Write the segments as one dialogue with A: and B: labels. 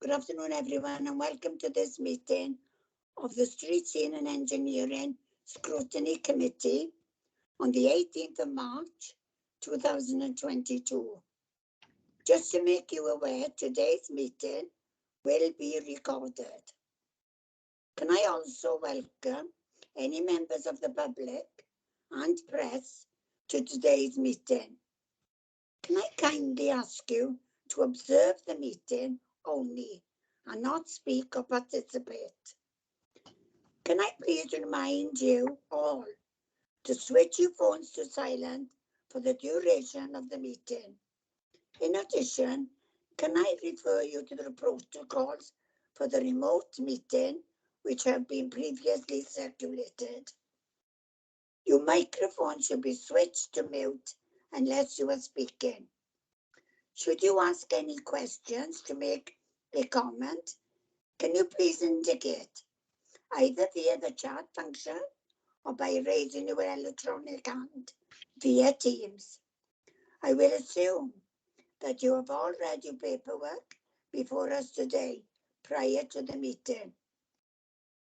A: Good afternoon, everyone, and welcome to this meeting of the Streetscene and Engineering Scrutiny Committee on the 18th of March 2022. Just to make you aware, today's meeting will be recorded. Can I also welcome any members of the public and press to today's meeting? Can I kindly ask you to observe the meeting only and not speak or participate? Can I please remind you all to switch your phones to silent for the duration of the meeting? In addition, can I refer you to the protocols for the remote meeting which have been previously circulated? Your microphone should be switched to mute unless you are speaking. Should you ask any questions to make a comment, can you please indicate either via the chat function or by raising your electronic hand via Teams? I will assume that you have all read your paperwork before us today prior to the meeting.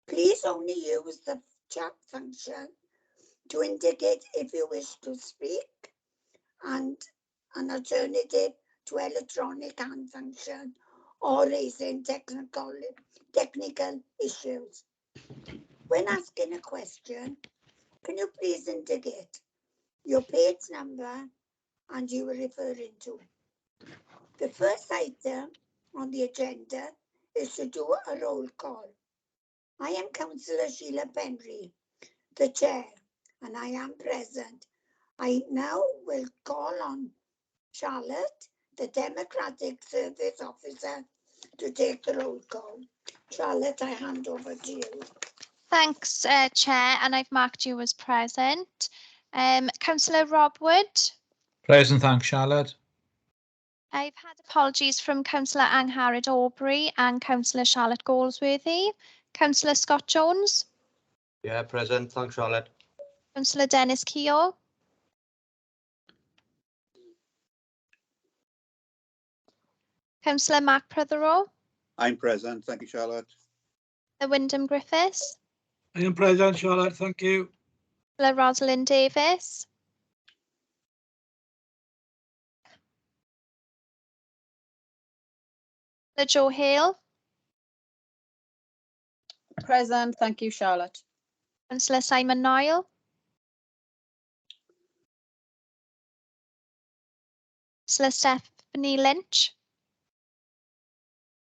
A: Please only use the chat function to indicate if you wish to speak, and an alternative to electronic hand function or raising technical issues. When asking a question, can you please indicate your page number and you are referring to? The first item on the agenda is to do a roll call. I am Councillor Sheila Penry, the Chair, and I am present. I now will call on Charlotte, the Democratic Service Officer, to take the roll call. Charlotte, I hand over to you.
B: Thanks, Chair, and I've marked you as present. Councillor Rob Wood.
C: Present, thanks, Charlotte.
B: I've had apologies from Councillor Angharad Aubrey and Councillor Charlotte Goldsworthy. Councillor Scott Jones.
D: Yeah, present, thanks, Charlotte.
B: Councillor Dennis Keogh. Councillor Mark Prothero.
E: I'm present, thank you, Charlotte.
B: The Wyndham Griffiths.
C: I am present, Charlotte, thank you.
B: Councillor Rosalind Davis. Councillor Joe Hale.
F: Present, thank you, Charlotte.
B: Councillor Simon Niall. Councillor Stephanie Lynch.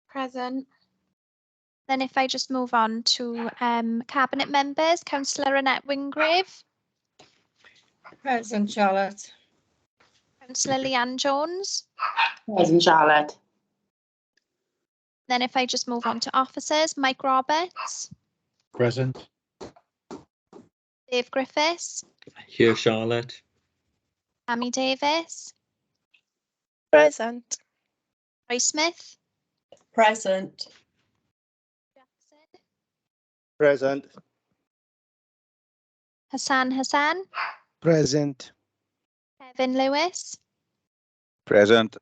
F: Present.
B: Then if I just move on to Cabinet members, Councillor Annette Wingrave.
F: Present, Charlotte.
B: Councillor Leanne Jones.
G: Present, Charlotte.
B: Then if I just move on to officers, Mike Roberts.
C: Present.
B: Dave Griffiths.
D: Here, Charlotte.
B: Amy Davis.
F: Present.
B: Roy Smith.
F: Present.
B: Jackson.
E: Present.
B: Hassan.
H: Present.
B: Kevin Lewis.
E: Present.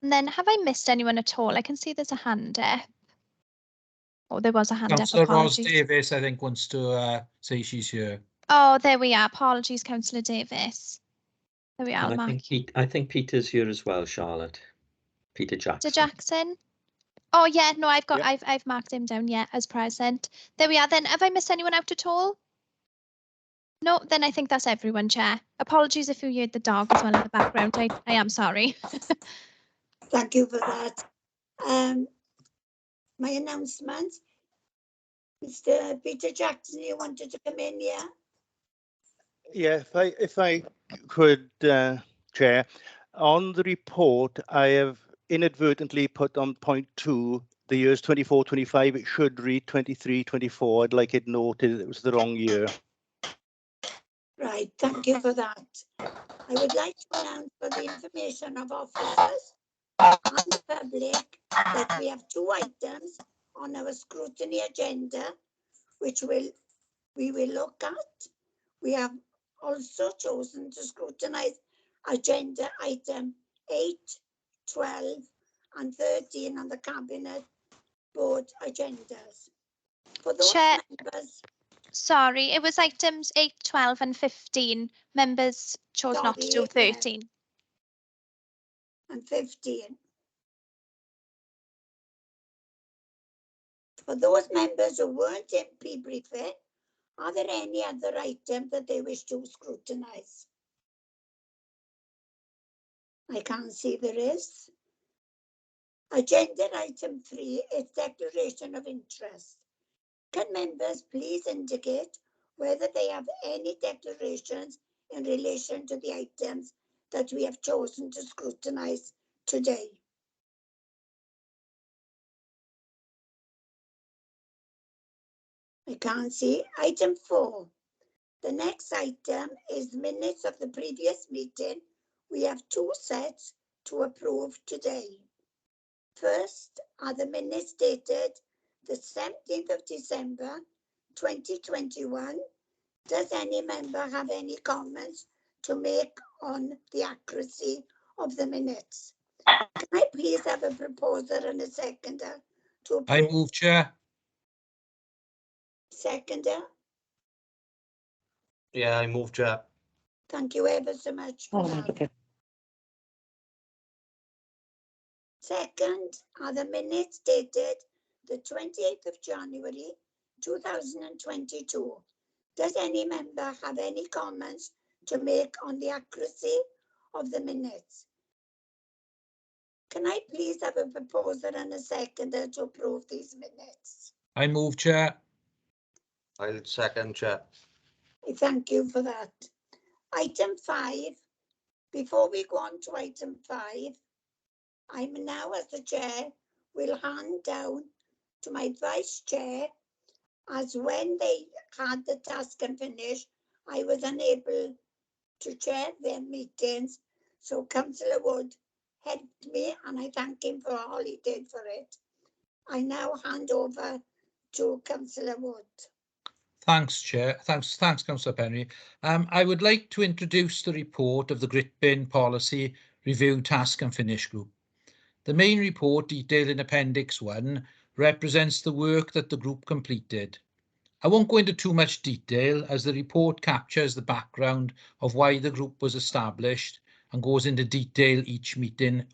B: And then have I missed anyone at all? I can see there's a hand up. Oh, there was a hand
C: Councillor
B: up.
C: Ros
B: Apologies.
C: Davis, I think, wants to say she's here.
B: Oh, there we are. Apologies, Councillor Davis. There we are.
D: And I think Peter's here as well, Charlotte. Peter Jackson.
B: Jackson. Oh yeah, no, I've got.
E: Yep.
B: I've marked him down. Yeah, as present. There we are. Then have I missed anyone out at all? No, then I think that's everyone, Chair. Apologies if you heard the dog as well in the background. I am sorry.
A: Thank you for that. My announcement. Mr. Peter Jackson, you wanted to come in, yeah?
H: Yeah, if I could, Chair, on the report, I have inadvertently put on point 2 the years 24-25. It should read 23-24. I'd like it noted it was the wrong year.
A: Right, thank you for that. I would like to announce for the information of officers and public that we have 2 items on our scrutiny agenda, which we will look at. We have also chosen to scrutinize agenda item 8, 12 and 13 on the Cabinet Board agendas. For those
B: Chair.
A: members,
B: Sorry, it was items 8, 12 and 15. Members chose not to do
A: Sorry, yeah.
B: 13.
A: and 15. For those members who weren't in pre-briefing, are there any other items that they wish to scrutinise? I can't see there is. Agenda item 3 is declaration of interest. Can members please indicate whether they have any declarations in relation to the items that we have chosen to scrutinise today? I can't see. Item 4. The next item is minutes of the previous meeting. We have 2 sets to approve today. First are the minutes dated the 17th of December 2021. Does any member have any comments to make on the accuracy of the minutes? Can I please have a proposer and a seconder to approve?
C: I move, Chair.
A: Seconder?
D: Yeah, I move, Chair.
A: Thank you ever so much for that. Second are the minutes dated the 28th of January 2022. Does any member have any comments to make on the accuracy of the minutes? Can I please have a proposer and a seconder to approve these minutes?
C: I move, Chair.
D: I'll second, Chair.
A: I thank you for that. Item 5. Before we go on to item 5, I'm now, as the chair, will hand down to my vice chair, as when they had the task and finish, I was unable to chair their meetings. So Councillor Wood helped me, and I thank him for all he did for it. I now hand over to Councillor Wood.
C: Thanks, Chair. Thanks, Councillor Penry. I would like to introduce the report of the Grit Bin Policy Review Task and Finish Group. The main report, detailed in Appendix 1, represents the work that the group completed. I won't go into too much detail, as the report captures the background of why the group was established and goes into detail each meeting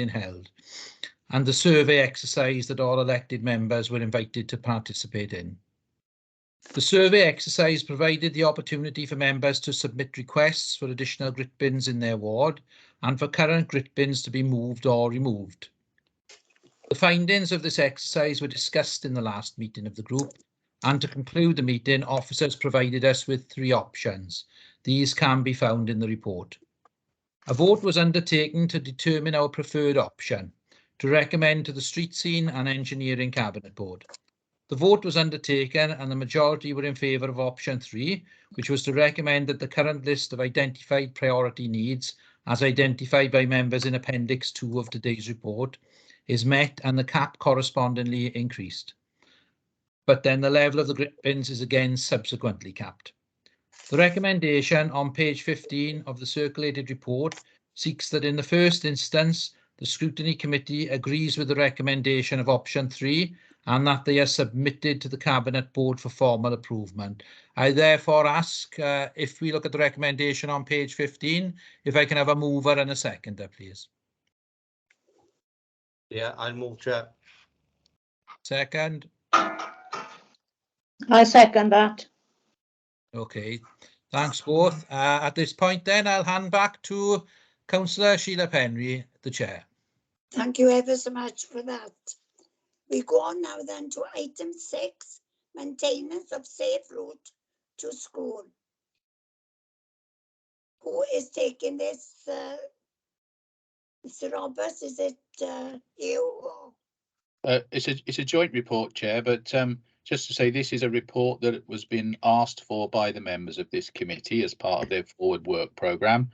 C: held, and the survey exercise that all elected members were invited to participate in. The survey exercise provided the opportunity for members to submit requests for additional grit bins in their ward and for current grit bins to be moved or removed. The findings of this exercise were discussed in the last meeting of the group, and to conclude the meeting, officers provided us with 3 options. These can be found in the report. A vote was undertaken to determine our preferred option, to recommend to the Streetscene and Engineering Cabinet Board. The vote was undertaken and the majority were in favour of option 3, which was to recommend that the current list of identified priority needs, as identified by members in Appendix 2 of today's report, is met and the cap correspondingly increased. But then the level of the grit bins is again subsequently capped. The recommendation on page 15 of the circulated report seeks that in the first instance, the Scrutiny Committee agrees with the recommendation of option 3 and that they are submitted to the Cabinet Board for formal approval. I therefore ask, if we look at the recommendation on page 15, if I can have a mover and a seconder, please.
D: Yeah, I'll move, Chair.
C: Second.
G: I second that.
C: Okay, thanks both. At this point then, I'll hand back to Councillor Sheila Penry, the Chair.
A: Thank you ever so much for that. We go on now then to item 6, maintenance of safe route to school. Who is taking this? Mr. Roberts, is it you? Or?
I: It's a joint report, Chair, but just to say this is a report that was been asked for by the members of this committee as part of their forward work programme.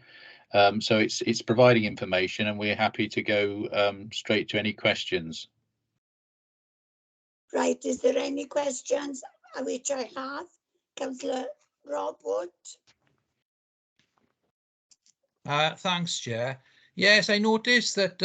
I: So it's providing information and we're happy to go straight to any questions.
A: Right, is there any questions, which I have? Councillor Rob Wood.
C: Thanks, Chair. Yes, I noticed that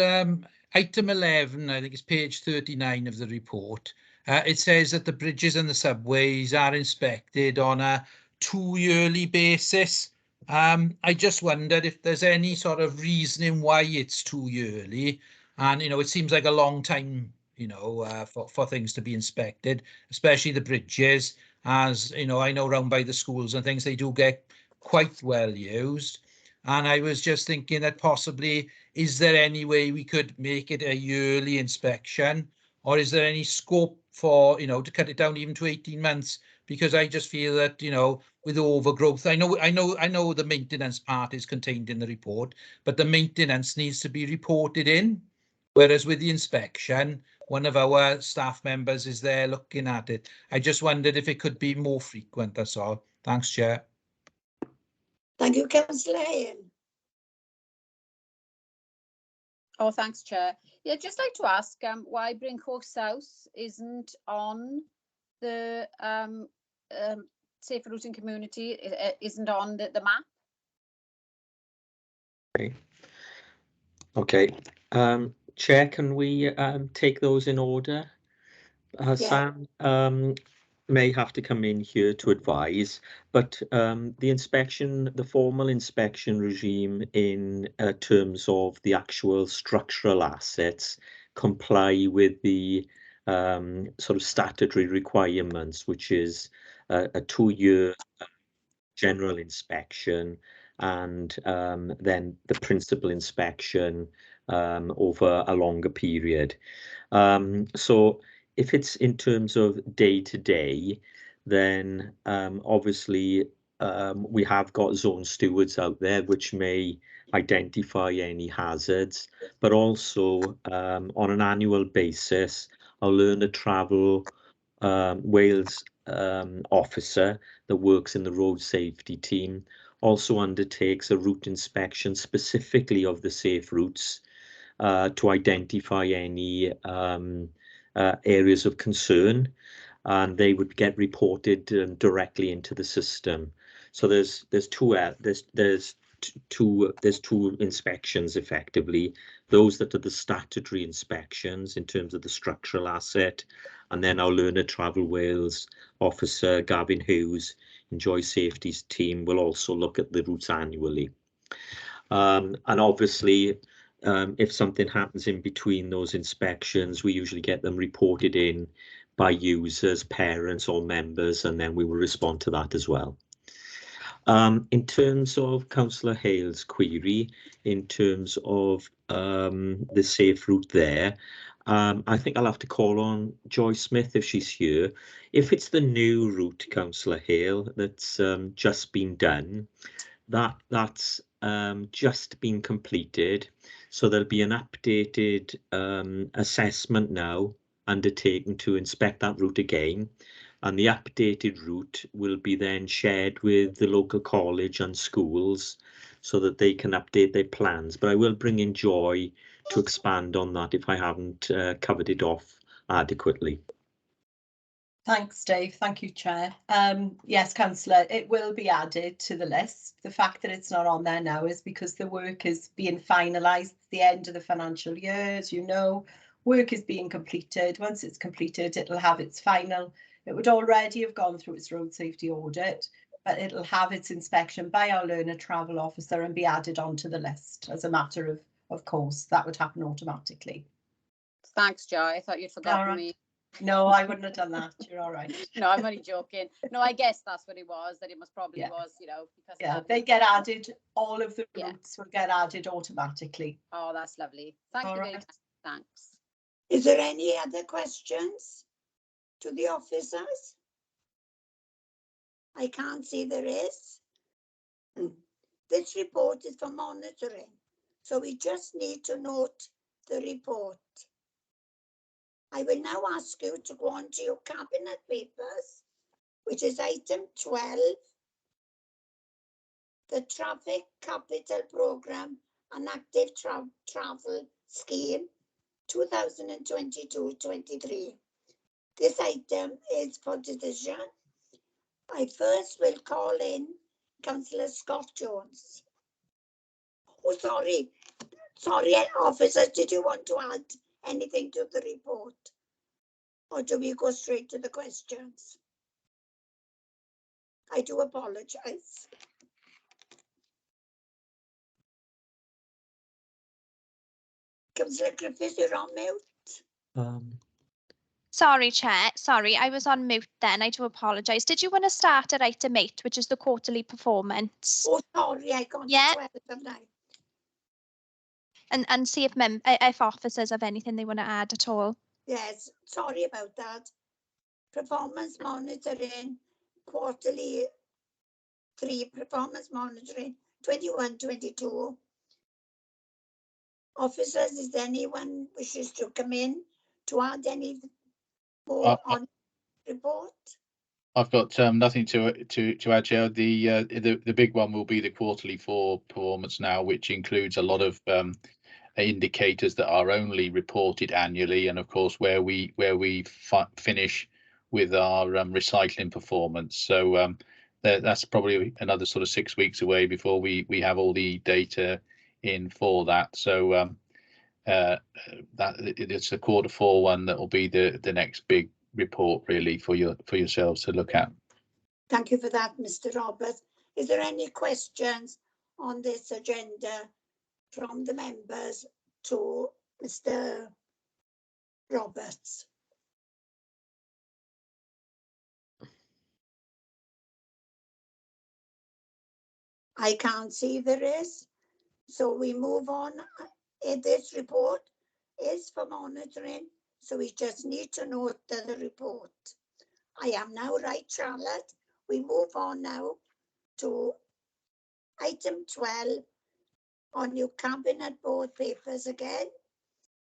C: item 11, I think it's page 39 of the report. It says that the bridges and the subways are inspected on a 2-yearly basis. I just wondered if there's any sort of reasoning why it's 2 yearly. And, you know, it seems like a long time, you know, for things to be inspected, especially the bridges. As, you know, I know round by the schools and things, they do get quite well used. And I was just thinking that possibly, is there any way we could make it a yearly inspection? Or is there any scope for, you know, to cut it down even to 18 months? Because I just feel that, you know, with overgrowth, I know the maintenance part is contained in the report, but the maintenance needs to be reported in. Whereas with the inspection, one of our staff members is there looking at it. I just wondered if it could be more frequent, that's all. Thanks, Chair.
A: Thank you, Councillor Hale.
F: Oh, thanks, Chair. Yeah, I'd just like to ask why Brinkhouse South isn't on the Safer Routing Community, isn't on the map.
D: Okay. Chair, can we take those in order? Sam may have to come in here to advise, but the formal inspection regime in terms of the actual structural assets comply with the sort of statutory requirements, which is a 2-year general inspection and then the principal inspection over a longer period. So if it's in terms of day to day, then obviously we have got zone stewards out there which may identify any hazards, but also on an annual basis, our learner travel Wales officer that works in the road safety team also undertakes a route inspection specifically of the safe routes to identify any areas of concern, and they would get reported directly into the system. So there's two inspections effectively, those that are the statutory inspections in terms of the structural asset, and then our Learner Travel Wales officer Gavin Hughes in Joy Safety's team will also look at the routes annually. And obviously if something happens in between those inspections, we usually get them reported in by users, parents or members, and then we will respond to that as well. In terms of Councillor Hale's query, in terms of the safe route there, I think I'll have to call on Joy Smith if she's here. If it's the new route, Councillor Hale, that's just been done, that's just been completed, so there'll be an updated assessment now undertaken to inspect that route again, and the updated route will be then shared with the local college and schools so that they can update their plans. But I will bring in Joy to expand on that if I haven't covered it off adequately.
J: Thanks, Dave. Thank you, Chair. Yes, Councillor, it will be added to the list. The fact that it's not on there now is because the work is being finalised at the end of the financial year. As you know, work is being completed. Once it's completed, it'll have its final. It would already have gone through its road safety audit, but it'll have its inspection by our learner travel officer and be added onto the list as a matter of course. That would happen automatically.
F: Thanks, Jo. I thought you'd forgotten me.
J: No, I wouldn't have done that. You're all right.
F: No, I'm only joking. No, I guess that's what it was, that it must probably was, you know, because
J: they get added, all of the routes will get added automatically.
F: Oh, that's lovely. Thank you very much. Thanks.
A: Is there any other questions to the officers? I can't see there is. This report is for monitoring, so we just need to note the report. I will now ask you to go on to your cabinet papers, which is item 12, the Traffic Capital Programme and Active Travel Scheme 2022-23. This item is for decision. I first will call in Councillor Scott Jones. Oh, sorry, Sorry, officers, did you want to add anything to the report? Or do we go straight to the questions? I do apologise. Councillor Griffiths, you're on mute.
B: Sorry, Chair. Sorry, I was on mute then. I do apologise. Did you want to start at item 8, which is the quarterly performance?
A: Oh, sorry, I got
B: Yeah.
A: 12 of them.
B: And see if officers have anything they want to add at all.
A: Yes, sorry about that. Performance monitoring, quarterly 3, performance monitoring, 21-22. Officers, is there anyone wishes to come in to add any more on report?
I: I've got nothing to add, Chair. The big one will be the quarterly 4 performance now, which includes a lot of indicators that are only reported annually, and of course where we finish with our recycling performance. So that's probably another sort of 6 weeks away before we have all the data in for that. So that it's a quarter 4 one that will be the next big report really for yourselves to look at.
A: Thank you for that, Mr. Roberts. Is there any questions on this agenda from the members to Mr. Roberts? I can't see there is. So we move on. This report is for monitoring, so we just need to note the report. I am now right, Charlotte. We move on now to item 12 on your cabinet board papers again.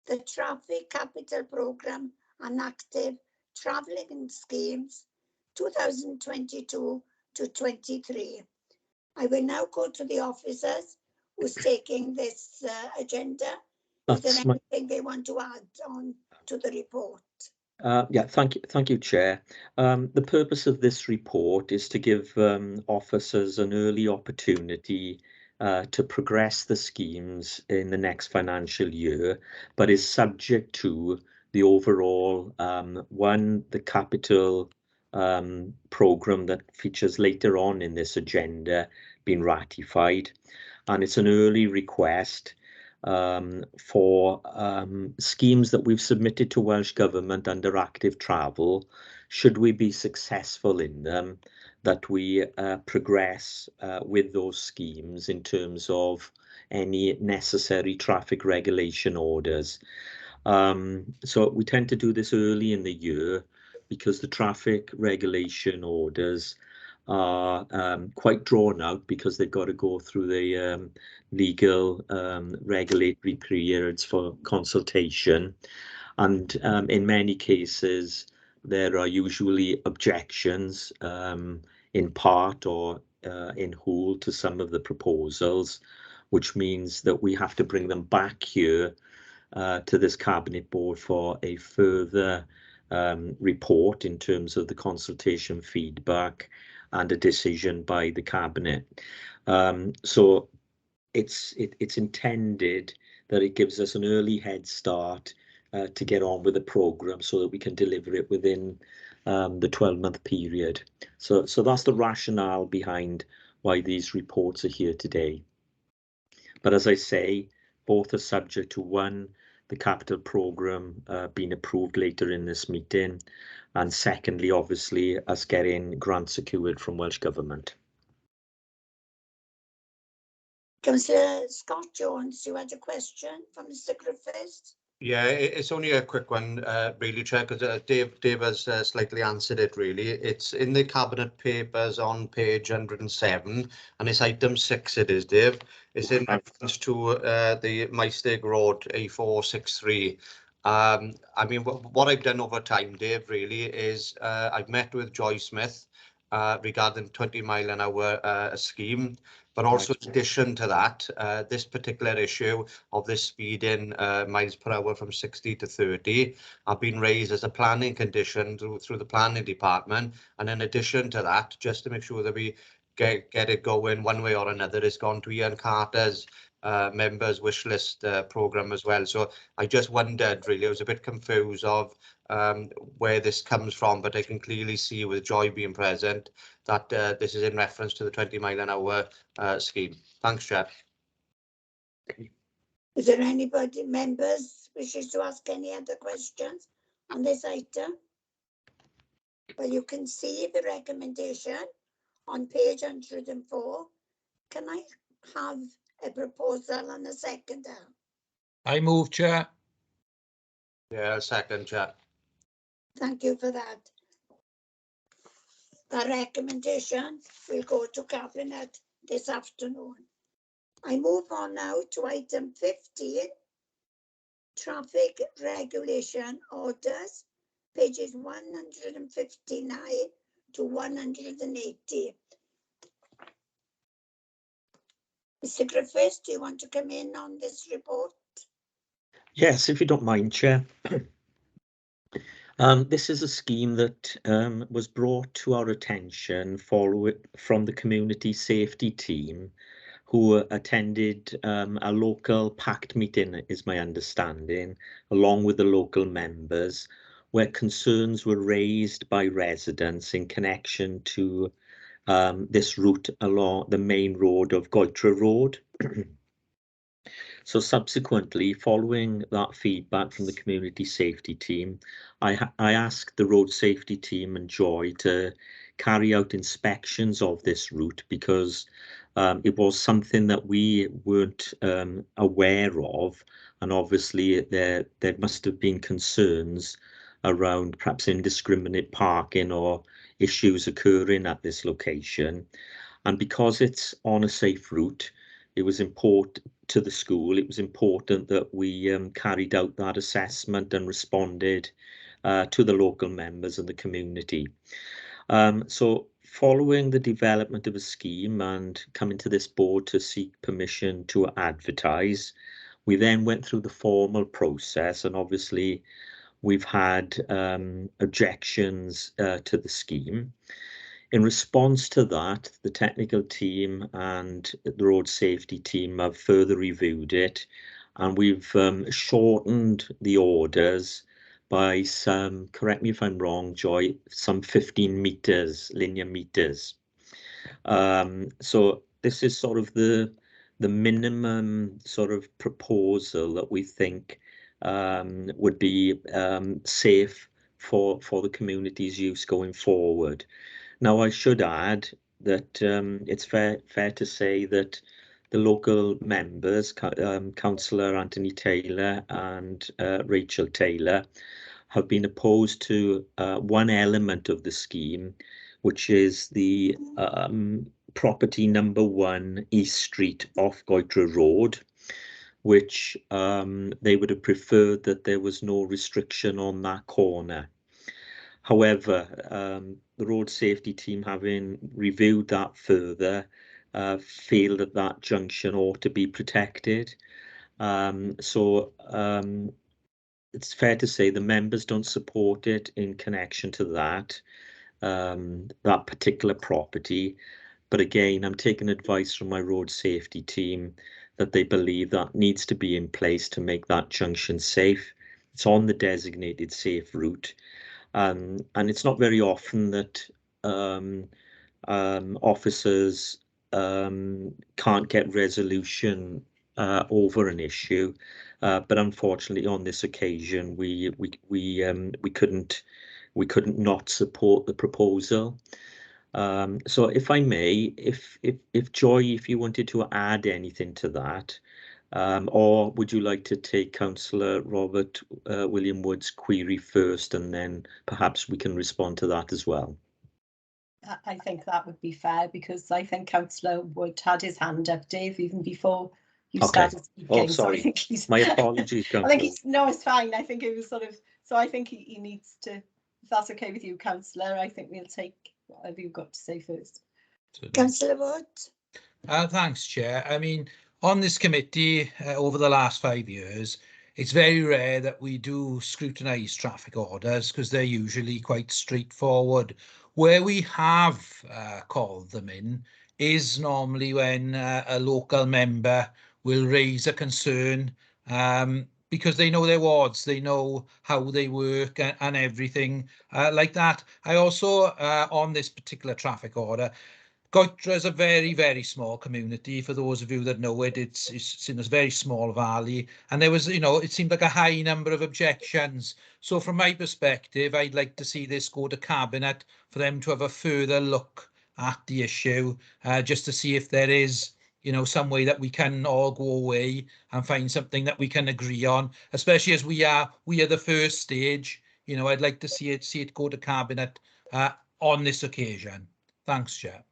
A: The Traffic Capital Programme and Active Travelling Schemes 2022 to 23. I will now go to the officers who's taking this agenda. Is there anything they want to add on to the report?
D: Yeah, thank you, Chair. The purpose of this report is to give officers an early opportunity to progress the schemes in the next financial year, but is subject to the overall the capital programme that features later on in this agenda being ratified, and it's an early request for schemes that we've submitted to Welsh Government under active travel. Should we be successful in them, that we progress with those schemes in terms of any necessary traffic regulation orders. So we tend to do this early in the year because the traffic regulation orders are quite drawn out because they've got to go through the legal regulatory periods for consultation, and in many cases there are usually objections in part or in whole to some of the proposals, which means that we have to bring them back here to this cabinet board for a further report in terms of the consultation feedback and a decision by the cabinet. So it's intended that it gives us an early head start to get on with the programme so that we can deliver it within the 12-month period. So that's the rationale behind why these reports are here today. But as I say, both are subject to the capital programme being approved later in this meeting, and secondly, obviously, us getting grants secured from Welsh Government.
A: Councillor Scott Jones, you had a question from Mr. Griffiths?
K: Yeah, it's only a quick one, really, Chair, because Dave has slightly answered it, really. It's in the Cabinet Papers on page 107, and it's item 6, it is, Dave. It's in reference to the Maesteg Road A463. I mean, what I've done over time, Dave, really, is I've met with Joy Smith regarding 20-mile-an-hour scheme. But also in addition to that, this particular issue of this speeding miles per hour from 60 to 30 have been raised as a planning condition through the planning department. And in addition to that, just to make sure that we get it going one way or another, it's gone to Ian Carter's members wish list program as well. So I just wondered, really, I was a bit confused of where this comes from, but I can clearly see with Joy being present that this is in reference to the 20 mile an hour scheme. Thanks, Chair.
A: Is there anybody, members, wishes to ask any other questions on this item? Well, you can see the recommendation on page 104. Can I have a proposal and a seconder?
C: I move, Chair.
K: Yeah, second, Chair.
A: Thank you for that. The recommendation will go to Cabinet this afternoon. I move on now to item 15, traffic regulation orders, pages 159 to 180. Mr. Griffiths, do you want to come in on this report?
D: Yes, if you don't mind, Chair. This is a scheme that was brought to our attention from the community safety team, who attended a local packed meeting, is my understanding, along with the local members, where concerns were raised by residents in connection to this route along the main road of Goitra Road. So subsequently, following that feedback from the community safety team, I asked the road safety team and Joy to carry out inspections of this route, because it was something that we weren't aware of, and obviously there must have been concerns around perhaps indiscriminate parking or issues occurring at this location. And because it's on a safe route, it was important to the school, it was important that we carried out that assessment and responded to the local members of the community. So following the development of a scheme and coming to this board to seek permission to advertise, we then went through the formal process, and obviously we've had objections to the scheme. In response to that, the technical team and the road safety team have further reviewed it, and we've shortened the orders by some, correct me if I'm wrong, Joy, some 15 meters, linear meters. So this is sort of the minimum sort of proposal that we think would be safe for the community's use going forward. Now, I should add that it's fair to say that the local members, Councillor Anthony Taylor and Rachel Taylor, have been opposed to one element of the scheme, which is the property number 1 East Street off Goitra Road, which they would have preferred that there was no restriction on that corner. However, the road safety team, having reviewed that further, feel that that junction ought to be protected. So it's fair to say the members don't support it in connection to that, that particular property. But again, I'm taking advice from my road safety team that they believe that needs to be in place to make that junction safe. It's on the designated safe route. And it's not very often that officers can't get resolution over an issue, but unfortunately on this occasion we couldn't not support the proposal. So if I may, if Joy, if you wanted to add anything to that. Or would you like to take Councillor Robert William Wood's query first, and then perhaps we can respond to that as well?
J: I think that would be fair, because I think Councillor Wood had his hand up, Dave, even before you started speaking.
D: Oh, sorry.
J: So I think he's,
D: my apologies, Councillor.
J: I think he's, no, it's fine. I think it was sort of, so I think he needs to, if that's okay with you, Councillor, I think we'll take whatever you've got to say first.
A: Councillor Wood.
C: Thanks, Chair. I mean, on this committee over the last 5 years, it's very rare that we do scrutinise traffic orders, because they're usually quite straightforward. Where we have called them in is normally when a local member will raise a concern because they know their wards, they know how they work and everything like that. I also, on this particular traffic order, Goitre is a very, very small community. For those of you that know it, it's in a very small valley. And there was, it seemed like a high number of objections. So from my perspective, I'd like to see this go to Cabinet for them to have a further look at the issue, just to see if there is, some way that we can all go away and find something that we can agree on, especially as we are the first stage. I'd like to see it go to Cabinet on this occasion. Thanks, Chair.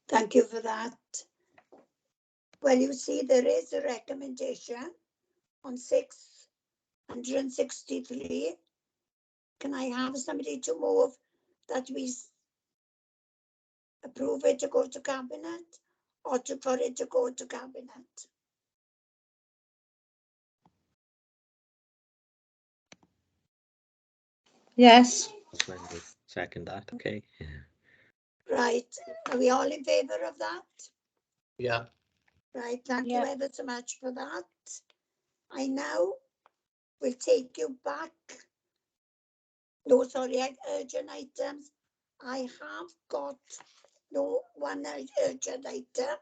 A: Thank you for that. Well, you see, there is a recommendation on 663. Can I have somebody to move that we approve it to go to Cabinet, or for it to go to Cabinet?
G: Yes.
D: Second that, okay.
A: Right, are we all in favour of that?
K: Yeah.
A: Right, thank you ever so much for that. I now will take you back. No, sorry, urgent items. I have got no one urgent item,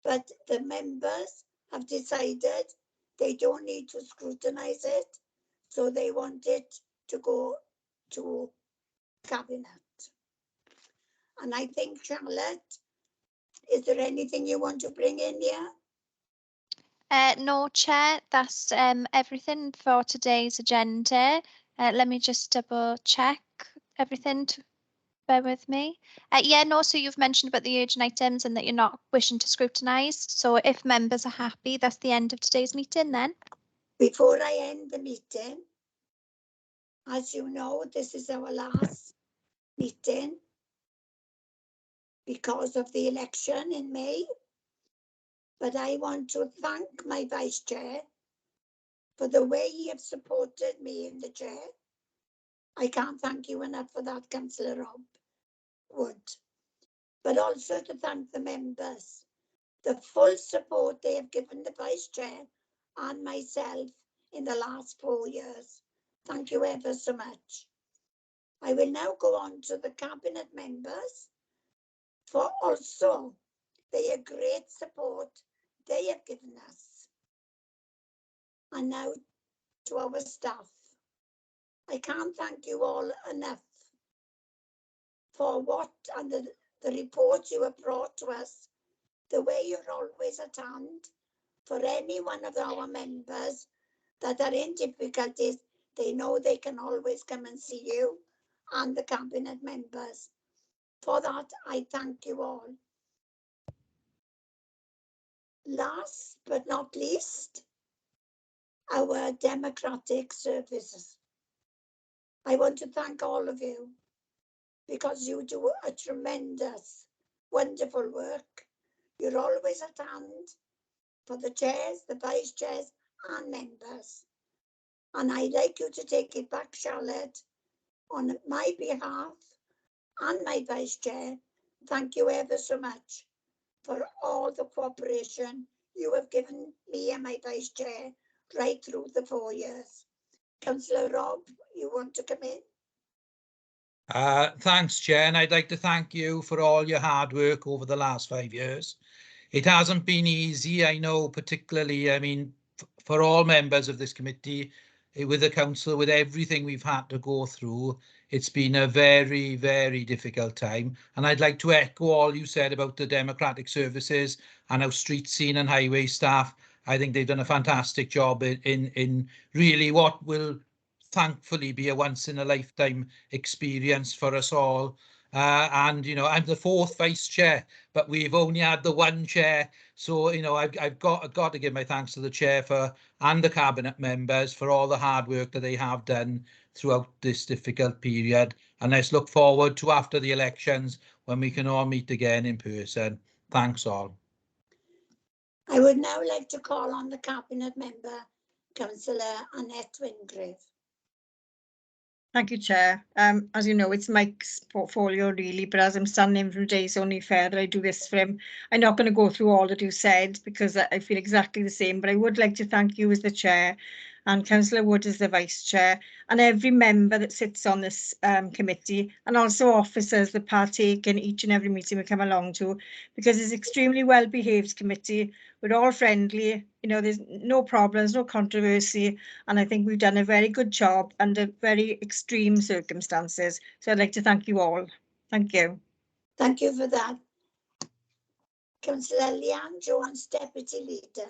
A: but the members have decided they don't need to scrutinise it, so they want it to go to Cabinet. And I think, Charlotte, is there anything you want to bring in here?
B: No, Chair, that's everything for today's agenda. Let me just double check everything. Bear with me. Yeah, no, so you've mentioned about the urgent items and that you're not wishing to scrutinise. So if members are happy, that's the end of today's meeting then.
A: Before I end the meeting, as you know, this is our last meeting because of the election in May. But I want to thank my Vice Chair for the way he has supported me in the chair. I can't thank you enough for that, Councillor Rob Wood. But also to thank the members, the full support they have given the Vice Chair and myself in the last 4 years. Thank you ever so much. I will now go on to the Cabinet members for also their great support they have given us. And now to our staff. I can't thank you all enough for what and the reports you have brought to us, the way you're always at hand for any one of our members that are in difficulties. They know they can always come and see you and the Cabinet members. For that, I thank you all. Last but not least, our democratic services. I want to thank all of you because you do a tremendous, wonderful work. You're always at hand for the chairs, the vice chairs, and members. And I'd like you to take it back, Charlotte, on my behalf and my vice chair. Thank you ever so much for all the cooperation you have given me and my vice chair right through the 4 years. Councillor Rob, you want to come in?
C: Thanks, Chair, and I'd like to thank you for all your hard work over the last 5 years. It hasn't been easy, I know, particularly, I mean, for all members of this committee, with the council, with everything we've had to go through, it's been a very, very difficult time. And I'd like to echo all you said about the democratic services and our street scene and highway staff. I think they've done a fantastic job in really what will thankfully be a once-in-a-lifetime experience for us all. And, I'm the 4th vice chair, but we've only had the 1 chair. So, I've got to give my thanks to the chair and the Cabinet members for all the hard work that they have done throughout this difficult period. And let's look forward to after the elections when we can all meet again in person. Thanks all.
A: I would now like to call on the Cabinet member, Councillor Annette Wingrave.
L: Thank you, Chair. As you know, it's Mike's portfolio really, but as I'm standing in from today, it's only fair that I do this for him. I'm not going to go through all that you said because I feel exactly the same, but I would like to thank you as the Chair and Councillor Wood as the Vice Chair and every member that sits on this committee, and also officers that partake in each and every meeting we come along to, because it's extremely well behaved committee. We're all friendly, you know, there's no problems, no controversy, and I think we've done a very good job under very extreme circumstances. So I'd like to thank you all. Thank you.
A: Thank you for that. Councillor Leanne Jones, Deputy Leader.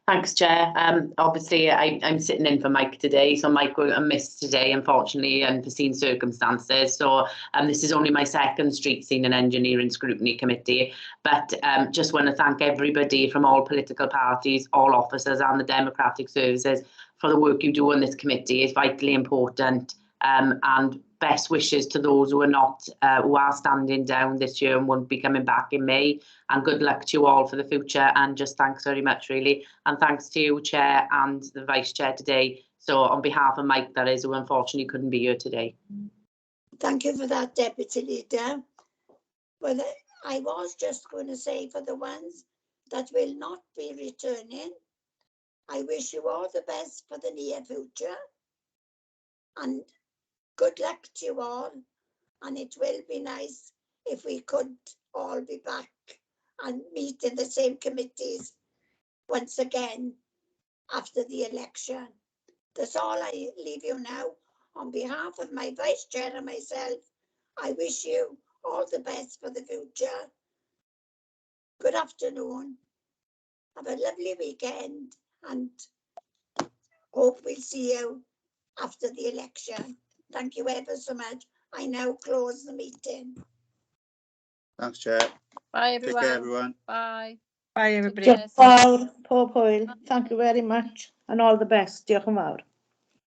G: Thanks, Chair. Obviously, I'm sitting in for Mike today, so Mike will miss today, unfortunately, unforeseen circumstances. So this is only my second Street Scene and Engineering Scrutiny Committee, but just want to thank everybody from all political parties, all officers and the Democratic Services for the work you do on this committee. It's vitally important, and best wishes to those who are not, who are standing down this year and won't be coming back in May. And good luck to you all for the future. And just thanks very much, really. And thanks to you, Chair, and the Vice Chair today. So on behalf of Mike, that is, who unfortunately couldn't be here today.
A: Thank you for that, Deputy Leader. Well, I was just going to say, for the ones that will not be returning, I wish you all the best for the near future. And good luck to you all. And it will be nice if we could all be back and meet in the same committees once again after the election. That's all I leave you now. On behalf of my Vice Chair and myself, I wish you all the best for the future. Good afternoon. Have a lovely weekend and hope we'll see you after the election. Thank you ever so much. I now close the meeting.
E: Thanks, Chair.
F: Bye,
E: Take
F: everyone.
E: care, everyone.
F: Bye.
L: Bye, everybody.
F: Take care.
M: Diolch yn fawr, pob hwyl. Thank you very much and all the best. Diolch yn fawr.